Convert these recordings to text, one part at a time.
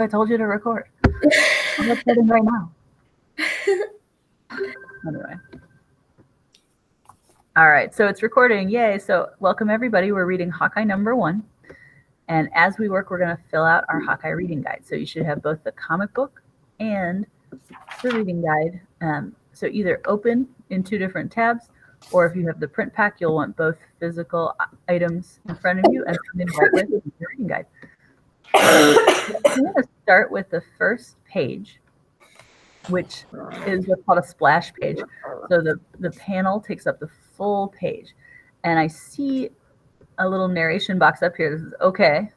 I told you to record. I'm recording right now. Anyway. All right, so it's recording. Yay. So welcome, everybody. We're reading Hawkeye #1. And as we work, we're going to fill out our Hawkeye reading guide. So you should have both the comic book and the reading guide. So either open in 2 different tabs, or if you have the print pack, you'll want both physical items in front of you and something to write with the reading guide. I'm going to start with the first page, which is what's called a splash page. So the panel takes up the full page. And I see a little narration box up here that says, okay.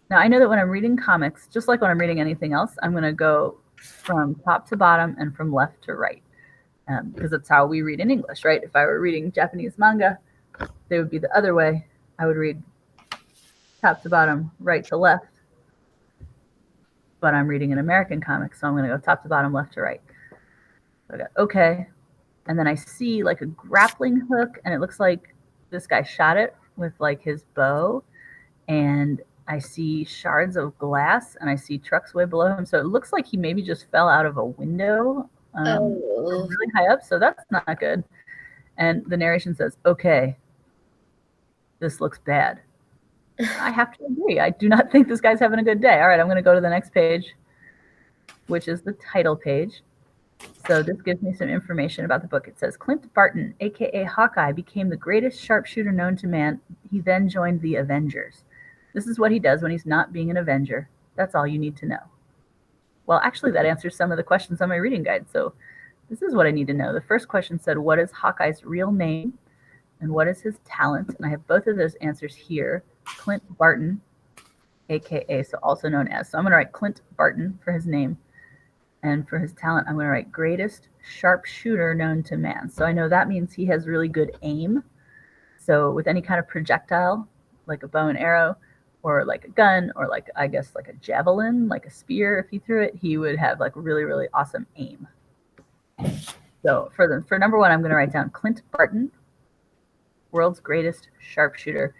Now, I know that when I'm reading comics, just like when I'm reading anything else, I'm going to go from top to bottom and from left to right, because that's how we read in English, right? If I were reading Japanese manga, they would be the other way. I would read top to bottom, right to left. But I'm reading an American comic, so I'm going to go top to bottom, left to right. So I got okay. And then I see like a grappling hook, and it looks like this guy shot it with like his bow. And I see shards of glass, and I see trucks way below him. So it looks like he maybe just fell out of a window really high up. So that's not good. And the narration says, okay, this looks bad. I have to agree. I do not think this guy's having a good day. All right, I'm going to go to the next page, which is the title page. So this gives me some information about the book. It says, Clint Barton, a.k.a. Hawkeye, became the greatest sharpshooter known to man. He then joined the Avengers. This is what he does when he's not being an Avenger. That's all you need to know. Well, actually, that answers some of the questions on my reading guide. So this is what I need to know. The first question said, what is Hawkeye's real name? And what is his talent? And I have both of those answers here. Clint Barton, a.k.a., so also known as. So I'm going to write Clint Barton for his name. And for his talent, I'm going to write greatest sharpshooter known to man. So I know that means he has really good aim. So with any kind of projectile, like a bow and arrow, or like a gun, or like, I guess, like a javelin, like a spear, if he threw it, he would have like really, really awesome aim. So for #1, I'm going to write down Clint Barton, world's greatest sharpshooter.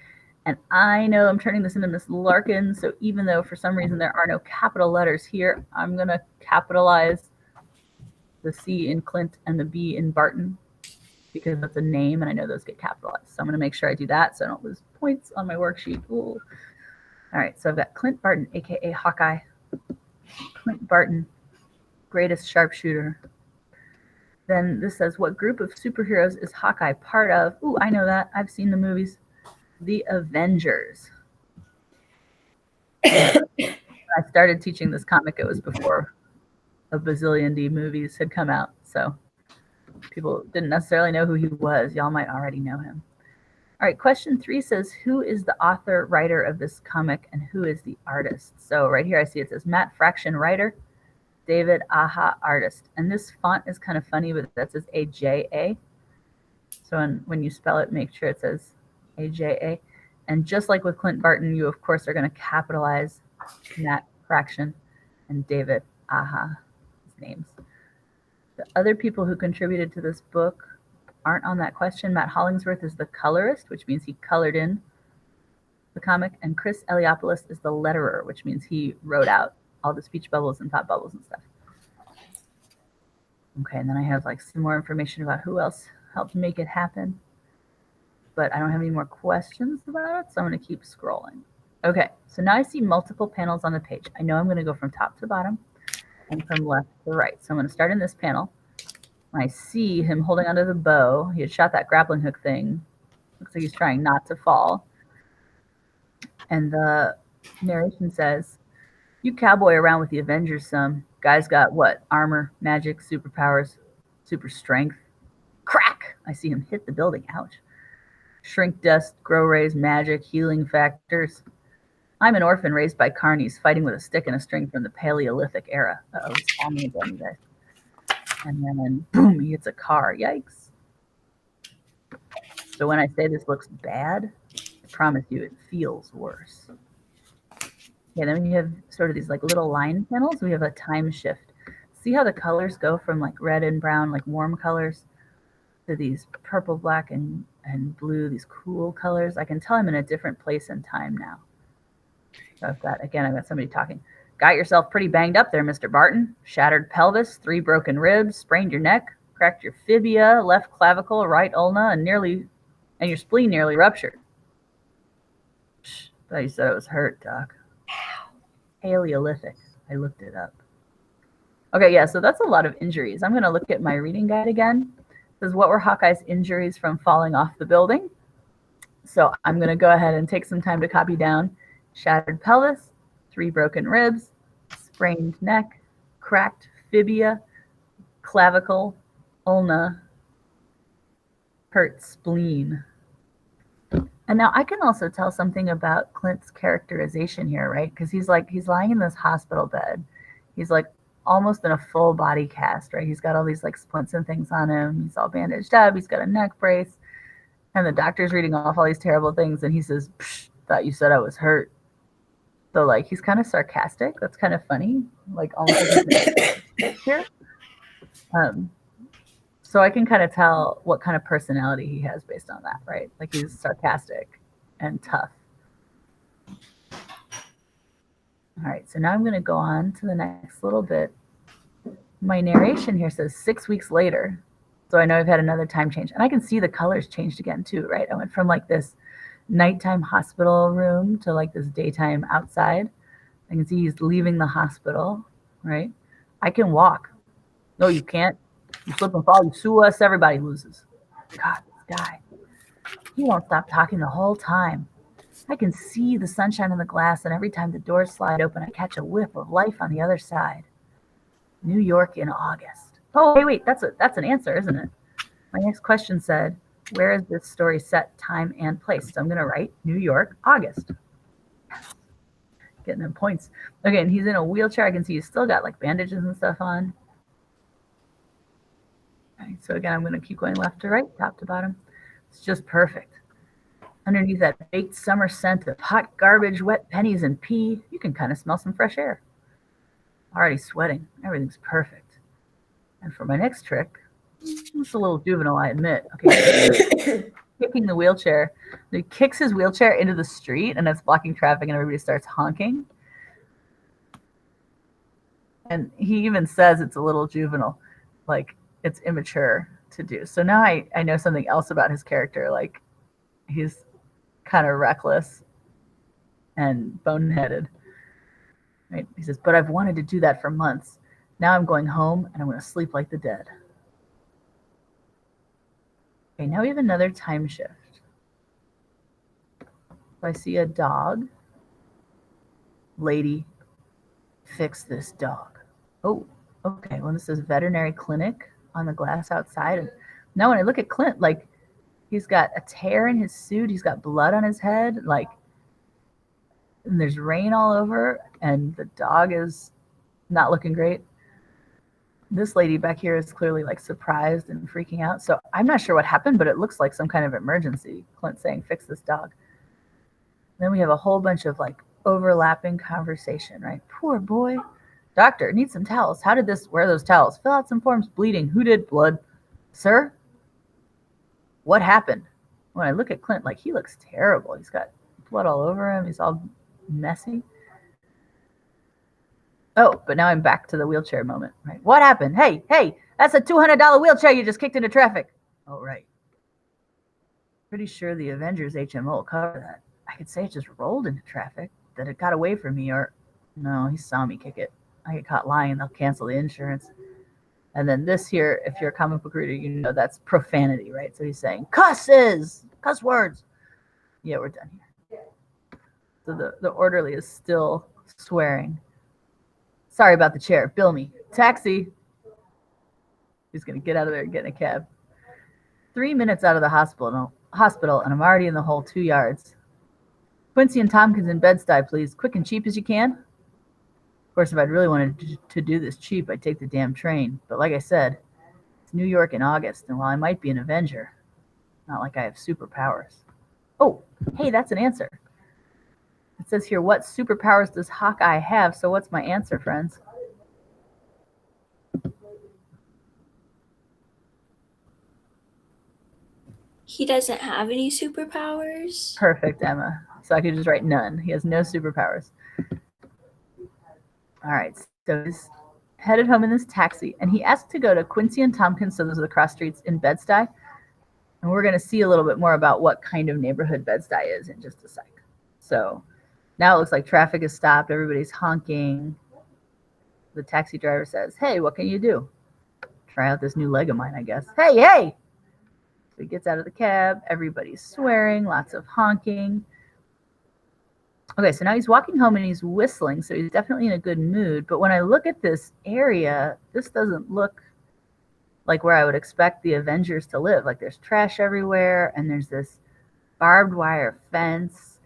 And I know I'm turning this into Miss Larkin, so even though for some reason there are no capital letters here, I'm going to capitalize the C in Clint and the B in Barton, because that's a name, and I know those get capitalized. So I'm going to make sure I do that so I don't lose points on my worksheet. Ooh. All right, so I've got Clint Barton, a.k.a. Hawkeye. Clint Barton, greatest sharpshooter. Then this says, what group of superheroes is Hawkeye part of? Ooh, I know that. I've seen the movies. The Avengers. When I started teaching this comic, it was before a bazillion D movies had come out. So people didn't necessarily know who he was. Y'all might already know him. All right, question 3 says, who is the author, writer of this comic, and who is the artist? So right here I see it says Matt Fraction, writer, David Aja, artist. And this font is kind of funny, but that says AJA. So when you spell it, make sure it says AJA. And just like with Clint Barton, you, of course, are going to capitalize Matt Fraction and David Aja's names. The other people who contributed to this book aren't on that question. Matt Hollingsworth is the colorist, which means he colored in the comic. And Chris Eliopoulos is the letterer, which means he wrote out all the speech bubbles and thought bubbles and stuff. Okay, and then I have like some more information about who else helped make it happen. But I don't have any more questions about it, so I'm going to keep scrolling. Okay, so now I see multiple panels on the page. I know I'm going to go from top to bottom and from left to right. So I'm going to start in this panel. I see him holding onto the bow. He had shot that grappling hook thing. Looks like he's trying not to fall. And the narration says, you cowboy around with the Avengers some. Guys got what? Armor, magic, superpowers, super strength. Crack! I see him hit the building. Ouch. Shrink dust, grow rays, magic, healing factors. I'm an orphan raised by carnies, fighting with a stick and a string from the Paleolithic era. Uh-oh, it's all me again, you guys. And then, boom, he hits a car. Yikes. So when I say this looks bad, I promise you it feels worse. Okay, then we have sort of these like little line panels. We have a time shift. See how the colors go from like red and brown, like warm colors, to these purple, black, and blue, these cool colors. I can tell I'm in a different place and time now. I've got somebody talking. Got yourself pretty banged up there, Mr. Barton. Shattered pelvis, 3 broken ribs, sprained your neck, cracked your fibia, left clavicle, right ulna, and your spleen nearly ruptured. Shh, thought you said it was hurt, Doc. Paleolithic. I looked it up. Okay, yeah, so that's a lot of injuries. I'm going to look at my reading guide again. It says, what were Hawkeye's injuries from falling off the building? So I'm going to go ahead and take some time to copy down shattered pelvis, 3 broken ribs, sprained neck, cracked fibia, clavicle, ulna, hurt spleen. And now I can also tell something about Clint's characterization here, right? Because he's lying in this hospital bed. He's like almost in a full body cast, right? He's got all these like splints and things on him. He's all bandaged up. He's got a neck brace. And the doctor's reading off all these terrible things. And he says, thought you said I was hurt. So like, he's kind of sarcastic. That's kind of funny. Like almost here. So I can kind of tell what kind of personality he has based on that, right? Like he's sarcastic and tough. All right, so now I'm going to go on to the next little bit. My narration here says 6 weeks later. So I know I've had another time change. And I can see the colors changed again too, right? I went from like this nighttime hospital room to like this daytime outside. I can see he's leaving the hospital, right? I can walk. No, you can't. You slip and fall, you sue us, everybody loses. God, this guy. He won't stop talking the whole time. I can see the sunshine on the glass, and every time the doors slide open, I catch a whiff of life on the other side. New York in August. Oh, wait, that's an answer, isn't it? My next question said, where is this story set, time, and place? So I'm going to write New York, August. Getting them points. Okay, and he's in a wheelchair. I can see he's still got like bandages and stuff on. Okay, so again, I'm going to keep going left to right, top to bottom. It's just perfect. Underneath that baked summer scent of hot garbage, wet pennies, and pee, you can kind of smell some fresh air. Already sweating. Everything's perfect. And for my next trick, it's a little juvenile, I admit. Okay, kicking the wheelchair. He kicks his wheelchair into the street, and it's blocking traffic, and everybody starts honking. And he even says it's a little juvenile, like it's immature to do. So now I know something else about his character. Like he's kind of reckless and boneheaded. Right? He says, but I've wanted to do that for months. Now I'm going home and I'm going to sleep like the dead. Okay, now we have another time shift. So I see a dog. Lady, fix this dog. Oh, okay. Well, this says veterinary clinic on the glass outside. And now when I look at Clint, like he's got a tear in his suit. He's got blood on his head. Like, and there's rain all over, and the dog is not looking great. This lady back here is clearly like surprised and freaking out. So I'm not sure what happened, but it looks like some kind of emergency. Clint saying, fix this dog. Then we have a whole bunch of like overlapping conversation, right? Poor boy. Doctor, need some towels. How did this, where are those towels? Fill out some forms. Bleeding. Who did? Blood. Sir? What happened? When I look at Clint, like he looks terrible. He's got blood all over him. He's all messy. Oh, but now I'm back to the wheelchair moment, right? What happened? Hey, that's a $200 wheelchair you just kicked into traffic. Oh, right. Pretty sure the Avengers HMO will cover that. I could say it just rolled into traffic, that it got away from me, or no, he saw me kick it. I get caught lying, they'll cancel the insurance. And then this here, if you're a comic book reader, you know that's profanity, right? So he's saying, cuss words. Yeah, we're done here. So the orderly is still swearing. Sorry about the chair. Bill me. Taxi. He's going to get out of there and get in a cab. 3 minutes out of the hospital, and I'm already in the hole 2 yards. Quincy and Tompkins in Bed-Stuy, please. Quick and cheap as you can. Of course, if I'd really wanted to do this cheap, I'd take the damn train. But like I said, it's New York in August, and while I might be an Avenger, not like I have superpowers. Oh, hey, that's an answer. It says here, what superpowers does Hawkeye have? So what's my answer, friends? He doesn't have any superpowers. Perfect, Emma. So I could just write none. He has no superpowers. All right, so he's headed home in this taxi, and he asked to go to Quincy and Tompkins, so those are the cross streets in Bed-Stuy. And we're going to see a little bit more about what kind of neighborhood Bed-Stuy is in just a sec. So now it looks like traffic is stopped. Everybody's honking. The taxi driver says, "Hey, what can you do?" Try out this new leg of mine, I guess. "Hey, hey!" So he gets out of the cab. Everybody's swearing, lots of honking. Okay, so now he's walking home and he's whistling, so he's definitely in a good mood. But when I look at this area, this doesn't look like where I would expect the Avengers to live. Like there's trash everywhere, and there's this barbed wire fence,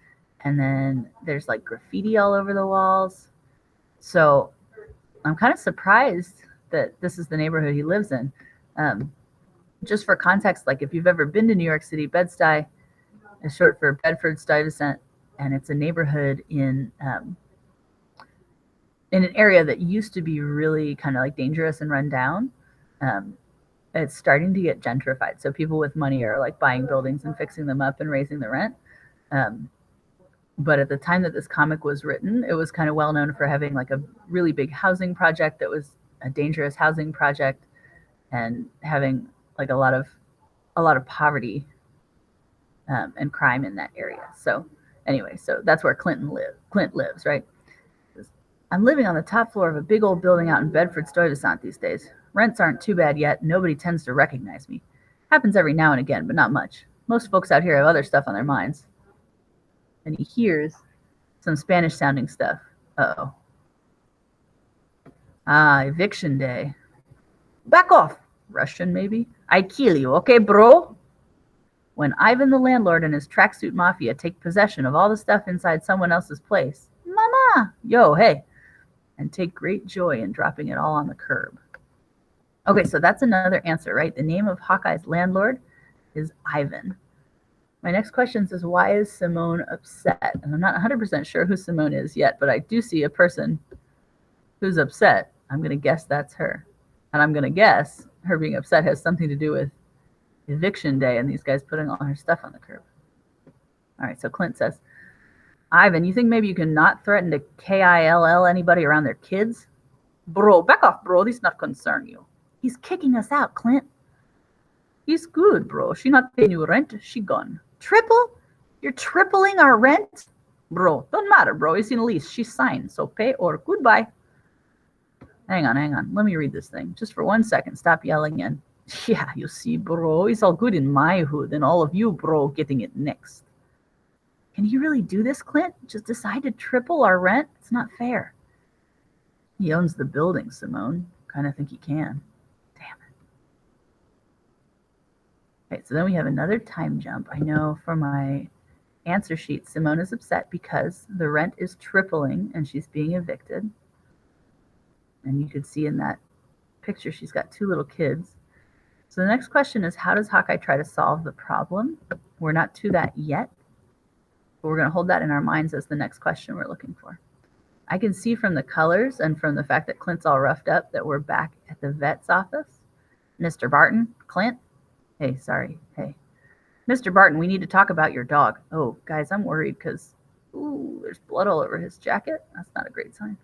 and then there's like graffiti all over the walls. So I'm kind of surprised that this is the neighborhood he lives in. Just for context, like if you've ever been to New York City, Bed-Stuy is short for Bedford-Stuyvesant, and it's a neighborhood in an area that used to be really kind of like dangerous and run down. It's starting to get gentrified. So people with money are like buying buildings and fixing them up and raising the rent. But at the time that this comic was written, it was kind of well known for having like a really big housing project that was a dangerous housing project, and having like a lot of poverty and crime in that area. So anyway, so that's where Clint lives, right? "I'm living on the top floor of a big old building out in Bedford-Stuyvesant these days. Rents aren't too bad yet. Nobody tends to recognize me. Happens every now and again, but not much. Most folks out here have other stuff on their minds." And he hears some Spanish-sounding stuff. Uh-oh. Eviction day. "Back off. Russian, maybe? I kill you, okay, bro?" When Ivan the landlord and his tracksuit mafia take possession of all the stuff inside someone else's place. Mama! Yo, hey. And take great joy in dropping it all on the curb. Okay, so that's another answer, right? The name of Hawkeye's landlord is Ivan. My next question is, why is Simone upset? And I'm not 100% sure who Simone is yet, but I do see a person who's upset. I'm going to guess that's her. And I'm going to guess her being upset has something to do with eviction day and these guys putting all her stuff on the curb. All right, so Clint says, "Ivan, you think maybe you can not threaten to KILL anybody around their kids?" "Bro, back off, bro. This not concern you." "He's kicking us out, Clint." "He's good, bro. She not paying you rent. She gone." "Triple? You're tripling our rent?" "Bro, don't matter, bro. It's in a lease. She signed, so pay or goodbye." Hang on. Let me read this thing. Just for 1 second. Stop yelling in. "Yeah, you see, bro. It's all good in my hood, and all of you, bro, getting it next." Can you really do this, Clint? Just decide to triple our rent? It's not fair. He owns the building, Simone. Kind of think he can. Damn it. Okay, so then we have another time jump. I know for my answer sheet, Simone is upset because the rent is tripling and she's being evicted. And you could see in that picture she's got 2 little kids. So the next question is, how does Hawkeye try to solve the problem? We're not to that yet, but we're going to hold that in our minds as the next question we're looking for. I can see from the colors and from the fact that Clint's all roughed up that we're back at the vet's office. "Mr. Barton? Clint? Hey, sorry. Hey. Mr. Barton, we need to talk about your dog." "Oh, guys, I'm worried because, there's blood all over his jacket. That's not a great sign."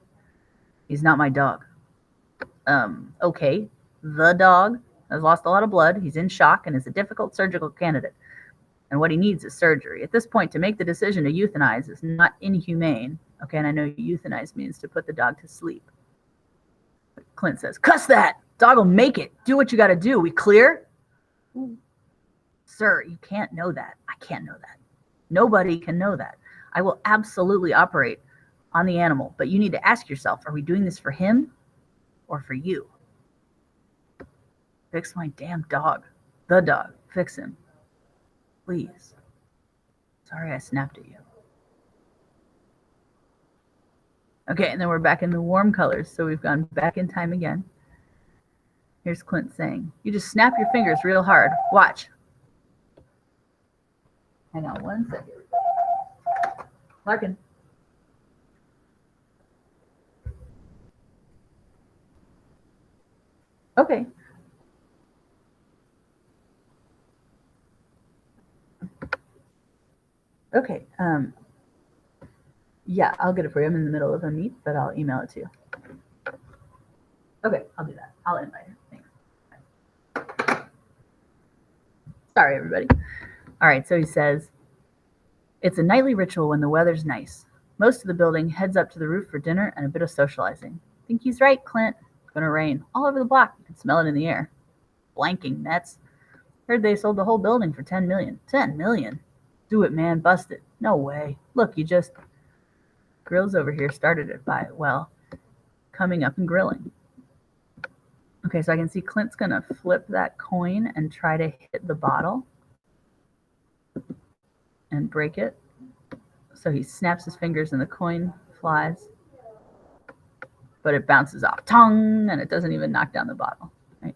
"He's not my dog." Okay. The dog has lost a lot of blood. He's in shock and is a difficult surgical candidate. And what he needs is surgery. At this point, to make the decision to euthanize is not inhumane. Okay, and I know euthanize means to put the dog to sleep. But Clint says, "Cuss that! Dog will make it. Do what you got to do. We clear?" "Sir, you can't know that. I can't know that. Nobody can know that. I will absolutely operate on the animal, but you need to ask yourself, are we doing this for him or for you?" "Fix my damn dog. The dog. Fix him. Please. Sorry I snapped at you." Okay, and then we're back in the warm colors, so we've gone back in time again. Here's Clint saying, "You just snap your fingers real hard. Watch." Hang on 1 second. Larkin. Okay. Okay. Yeah, I'll get it for you. I'm in the middle of a meet, but I'll email it to you. Okay, I'll do that. I'll invite her. Thanks. Sorry, everybody. All right, so he says, it's a nightly ritual when the weather's nice. Most of the building heads up to the roof for dinner and a bit of socializing. Think he's right, Clint. It's gonna rain. All over the block. You can smell it in the air. Blanking Mets. Heard they sold the whole building for $10 million. $10 million? Do it, man. Bust it. No way. Look, you just... Grills over here started it by, well, coming up and grilling. Okay, so I can see Clint's going to flip that coin and try to hit the bottle and break it. So he snaps his fingers and the coin flies, but it bounces off. Tong! And it doesn't even knock down the bottle. Right?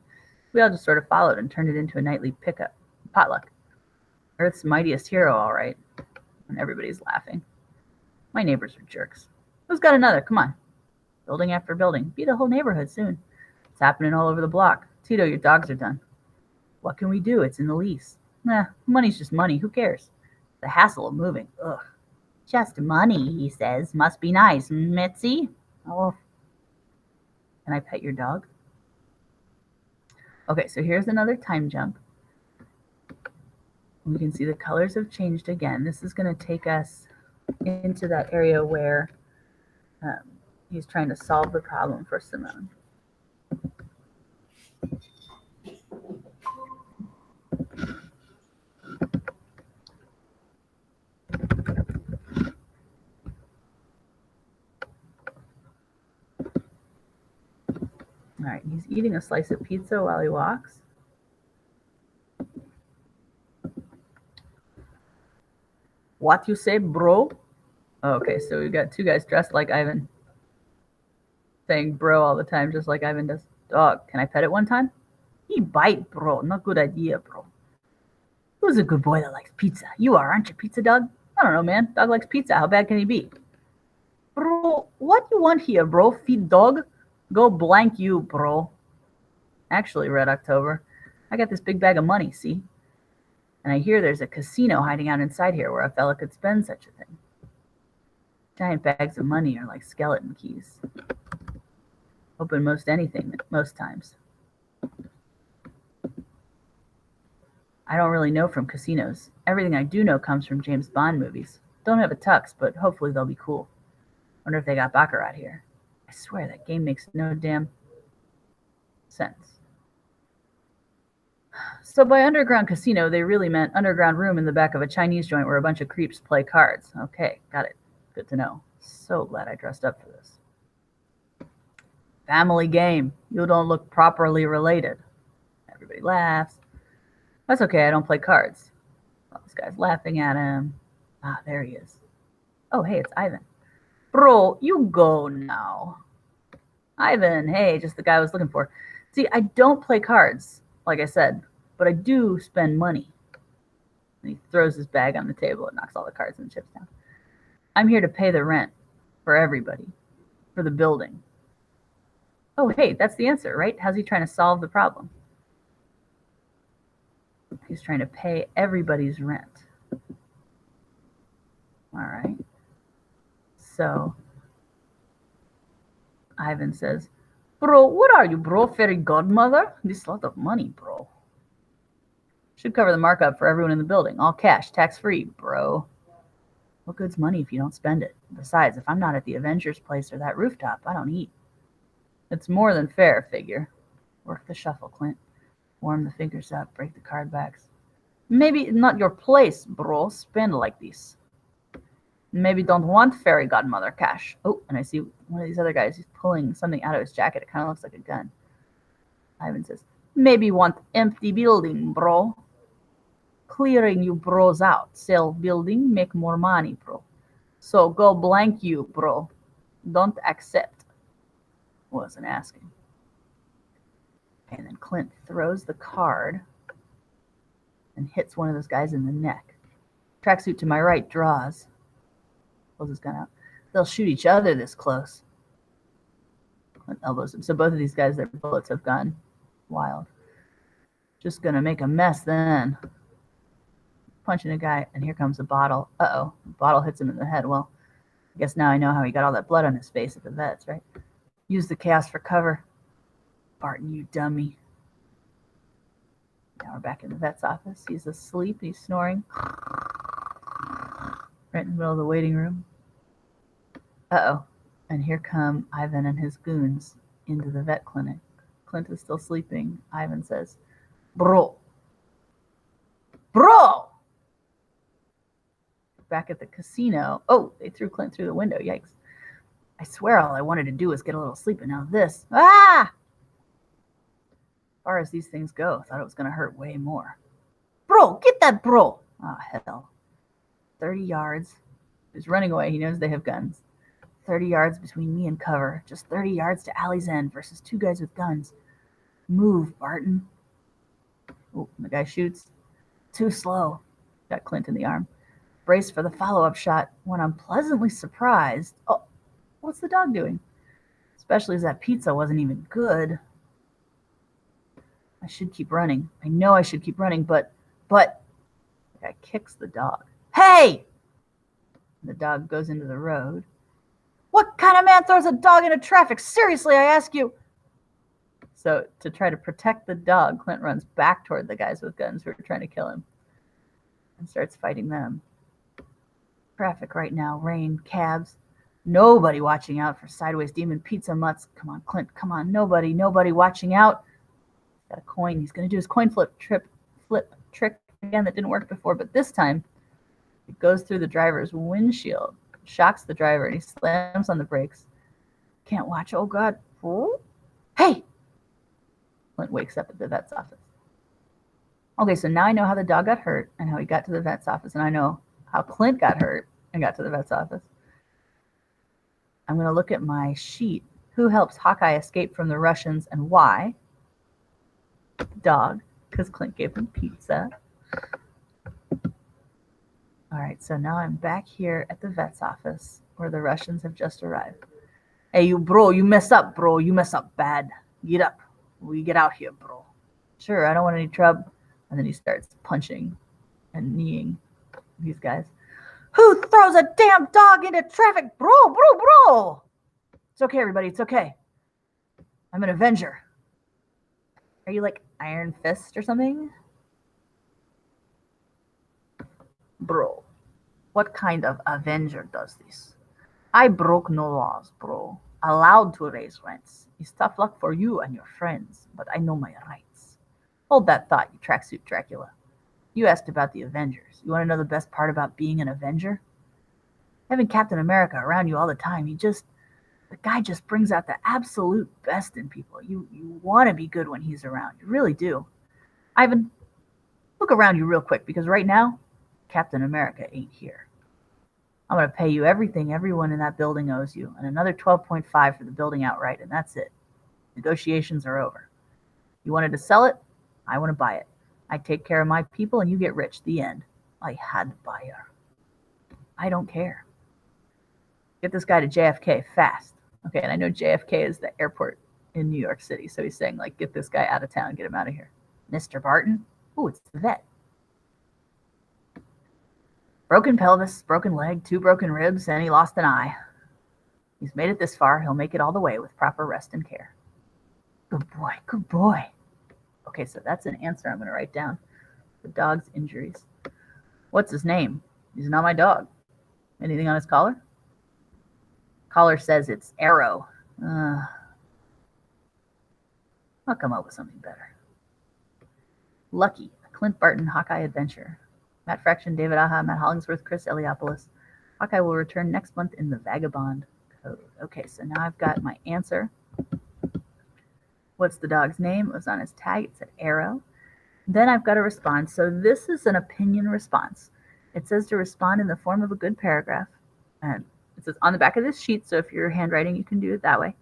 We all just sort of followed and turned it into a nightly pickup. Potluck. Earth's mightiest hero, all right. And everybody's laughing. My neighbors are jerks. Who's got another? Come on. Building after building. Be the whole neighborhood soon. It's happening all over the block. Tito, your dogs are done. What can we do? It's in the lease. Nah, money's just money. Who cares? The hassle of moving. Ugh. Just money, he says. Must be nice. Mitzi? Oh. Can I pet your dog? Okay, so here's another time jump. We can see the colors have changed again. This is going to take us into that area where he's trying to solve the problem for Simone. All right, he's eating a slice of pizza while he walks. What you say, bro? Okay, so we've got two guys dressed like Ivan, saying bro all the time, just like Ivan does. Dog, can I pet it one time? He bite, bro. Not good idea, bro. Who's a good boy that likes pizza? You are, aren't you, pizza dog? I don't know, man. Dog likes pizza. How bad can he be? Bro, what you want here, bro? Feed dog? Go blank you, bro. Actually, Red October, I got this big bag of money, see? And I hear there's a casino hiding out inside here where a fella could spend such a thing. Giant bags of money are like skeleton keys. Open most anything, most times. I don't really know from casinos. Everything I do know comes from James Bond movies. Don't have a tux, but hopefully they'll be cool. Wonder if they got baccarat here. I swear that game makes no damn sense. So by underground casino, they really meant underground room in the back of a Chinese joint where a bunch of creeps play cards. Okay, got it. Good to know. So glad I dressed up for this. Family game. You don't look properly related. Everybody laughs. That's okay, I don't play cards. Oh, this guy's laughing at him. Ah, there he is. Oh, hey, it's Ivan. Bro, you go now. Ivan, hey, just the guy I was looking for. See, I don't play cards, like I said, but I do spend money. And he throws his bag on the table and knocks all the cards and chips down. I'm here to pay the rent for everybody, for the building. Oh, hey, that's the answer, right? How's he trying to solve the problem? He's trying to pay everybody's rent. All right. So Ivan says, bro, what are you, bro? Fairy godmother? This is a lot of money, bro. Should cover the markup for everyone in the building. All cash, tax-free, bro. What good's money if you don't spend it? Besides, if I'm not at the Avengers place or that rooftop, I don't eat. It's more than fair, figure. Work the shuffle, Clint. Warm the fingers up, break the card backs. Maybe not your place, bro. Spend like this. Maybe don't want fairy godmother cash. Oh, and I see one of these other guys. He's pulling something out of his jacket. It kind of looks like a gun. Ivan says, maybe want empty building, bro. Clearing you bros out. Sell building, make more money, bro. So go blank you, bro. Don't accept. Wasn't asking. And then Clint throws the card and hits one of those guys in the neck. Tracksuit to my right draws. Pulls his gun out. They'll shoot each other this close. Clint elbows him. So both of these guys, their bullets have gone wild. Just gonna make a mess then. Punching a guy, and here comes a bottle. Uh-oh. The bottle hits him in the head. Well, I guess now I know how he got all that blood on his face at the vets, right? Use the chaos for cover. Barton, you dummy. Now we're back in the vet's office. He's asleep. He's snoring. Right in the middle of the waiting room. Uh-oh. And here come Ivan and his goons into the vet clinic. Clint is still sleeping. Ivan says, Bro! Back at the casino. Oh, they threw Clint through the window. Yikes. I swear all I wanted to do was get a little sleep, and now this. Ah! As far as these things go, I thought it was going to hurt way more. Bro, get that bro! Oh, hell. 30 yards. He's running away. He knows they have guns. 30 yards between me and cover. Just 30 yards to alley's end versus two guys with guns. Move, Barton. Oh, the guy shoots. Too slow. Got Clint in the arm. Brace for the follow-up shot when I'm pleasantly surprised. Oh, what's the dog doing? Especially as that pizza wasn't even good. I should keep running. I know I should keep running, but the guy kicks the dog. Hey! The dog goes into the road. What kind of man throws a dog into traffic? Seriously, I ask you. So to try to protect the dog, Clint runs back toward the guys with guns who are trying to kill him and starts fighting them. Traffic right now, rain, cabs, nobody watching out for sideways demon pizza mutts. Come on, Clint, come on, nobody watching out. Got a coin. He's going to do his coin flip trick again that didn't work before, but this time it goes through the driver's windshield, shocks the driver, and he slams on the brakes. Can't watch. Oh, God. Oh. Hey! Clint wakes up at the vet's office. Okay, so now I know how the dog got hurt and how he got to the vet's office, and I know how Clint got hurt and got to the vet's office. I'm going to look at my sheet. Who helps Hawkeye escape from the Russians and why? The dog, because Clint gave him pizza. All right, so now I'm back here at the vet's office where the Russians have just arrived. Hey, you bro, you mess up, bro. You mess up bad. Get up. We get out here, bro. Sure, I don't want any trouble. And then he starts punching and kneeing these guys. Who throws a damn dog into traffic? Bro. It's okay, everybody. It's okay. I'm an Avenger. Are you like Iron Fist or something? Bro, what kind of Avenger does this? I broke no laws, bro. Allowed to raise rents. It's tough luck for you and your friends, but I know my rights. Hold that thought, you tracksuit Dracula. You asked about the Avengers. You want to know the best part about being an Avenger? Having Captain America around you all the time, the guy just brings out the absolute best in people. You want to be good when he's around. You really do. Ivan, look around you real quick, because right now, Captain America ain't here. I'm going to pay you everything everyone in that building owes you, and another 12.5 for the building outright, and that's it. Negotiations are over. You wanted to sell it? I want to buy it. I take care of my people, and you get rich. The end. I had the buyer. I don't care. Get this guy to JFK fast. Okay, and I know JFK is the airport in New York City, so he's saying, like, get this guy out of town, get him out of here. Mr. Barton? Oh, it's the vet. Broken pelvis, broken leg, 2 broken ribs, and he lost an eye. He's made it this far. He'll make it all the way with proper rest and care. Good boy, good boy. Okay, so that's an answer I'm going to write down. The dog's injuries. What's his name? He's not my dog. Anything on his collar? Collar says it's Arrow. I'll come up with something better. Lucky, a Clint Barton Hawkeye adventure. Matt Fraction, David Aha, Matt Hollingsworth, Chris Eliopoulos. Hawkeye will return next month in the Vagabond Code. Okay, so now I've got my answer. What's the dog's name? It was on his tag. It said Arrow. Then I've got a response. So this is an opinion response. It says to respond in the form of a good paragraph. And it says on the back of this sheet, so if you're handwriting, you can do it that way.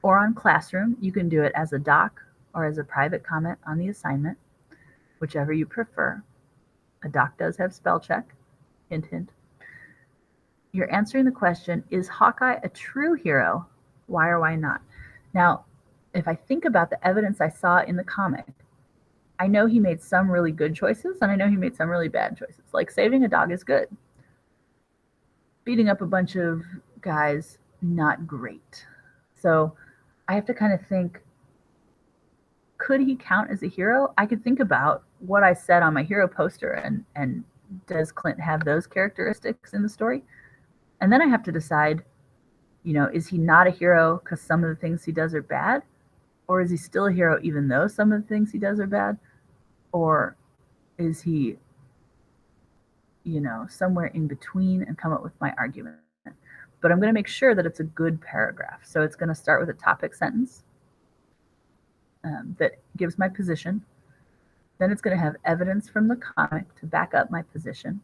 Or on Classroom, you can do it as a doc or as a private comment on the assignment, whichever you prefer. A doc does have spell check. Hint, hint. You're answering the question, is Hawkeye a true hero? Why or why not? Now, if I think about the evidence I saw in the comic, I know he made some really good choices, and I know he made some really bad choices. Like saving a dog is good. Beating up a bunch of guys, not great. So I have to kind of think, could he count as a hero? I could think about what I said on my hero poster and does Clint have those characteristics in the story? And then I have to decide, is he not a hero because some of the things he does are bad? Or is he still a hero even though some of the things he does are bad? Or is he, somewhere in between, and come up with my argument? But I'm going to make sure that it's a good paragraph. So it's going to start with a topic sentence that gives my position. Then it's going to have evidence from the comic to back up my position.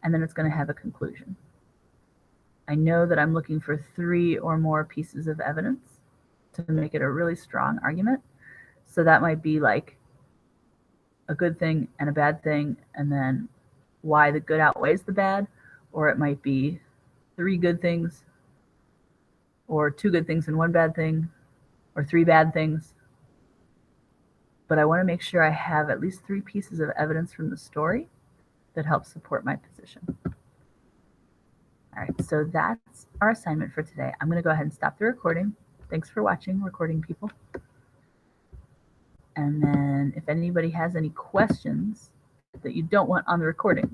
And then it's going to have a conclusion. I know that I'm looking for 3 or more pieces of evidence to make it a really strong argument. So that might be like a good thing and a bad thing, and then why the good outweighs the bad. Or it might be 3 good things, or 2 good things and 1 bad thing, or 3 bad things. But I want to make sure I have at least 3 pieces of evidence from the story that help support my position. All right, so that's our assignment for today. I'm going to go ahead and stop the recording. Thanks for watching, recording people. And then if anybody has any questions that you don't want on the recording,